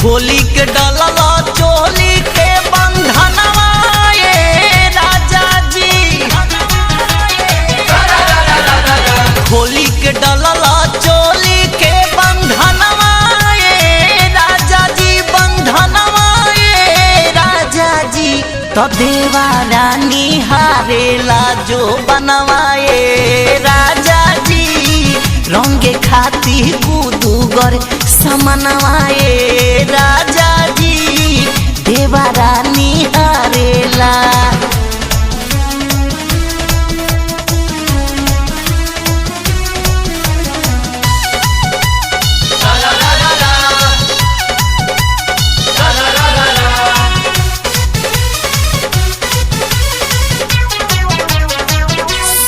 होली के डलला चोली के बंधनवा ये राजा जी। होली के डलला चोली के बंधनवा ये राजा जी, बंधनवा ये राजा जी। तो देवा रानी हारेला जो बनवाए राजा जी, रंगे खाती कुदुगर समनवाए राजा जी, देवा रानी हारेला।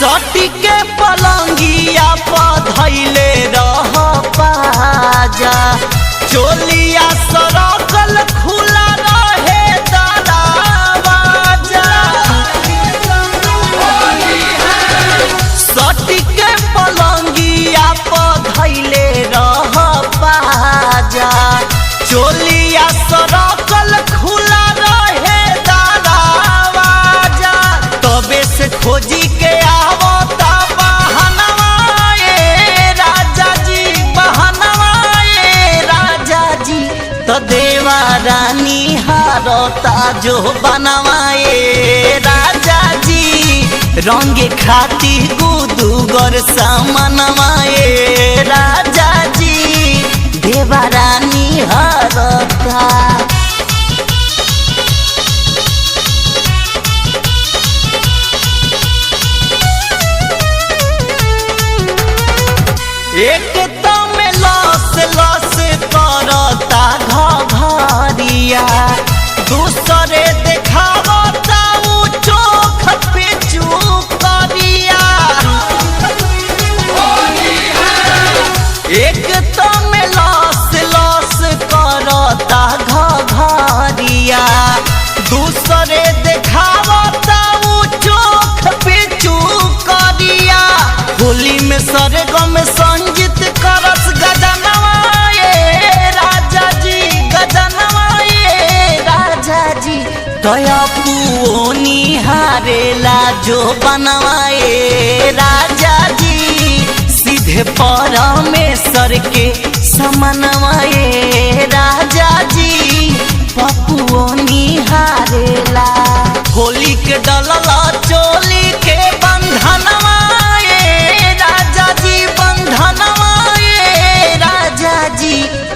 सटी के पलंगिया पधैले रह पाजा, चोलिया सरकल खुला रहे दरवाजा। सटी के पलंगिया पधैले रह पाजा, चोलिया सरकल खुला रहे दरवाजा। तबे से खोजी के देवा रानी हारता जो बनवाए राजा जी, रंगे खाती गुदुगर समनवाए राजा जी, देवा रानी हारता। एक तो में लस लस करता घरिया, दूसरे देखावता उ चोख पे चुकरिया। एक तो में लस लस करता घरिया, दूसरे देखावता उ चोख पे चुकरिया। होली में सरगम संगीत करस गजनवा ये राजा जी, गजनवा ये राजा जी। दया पुओनी हारेला जो बनवाए राजा जी, सीधे परमेश्वर के समनवाए राजा जी, पपुओनी हारेला। होली के डलला चोली के बंधनवा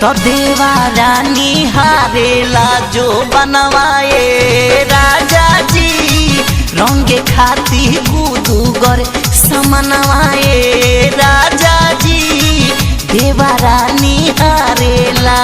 तो देवा रानी हारेला जो बनवाए राजा जी, रंगे खाती गुदुगर समनवाए राजा जी, देवा रानी हारेला।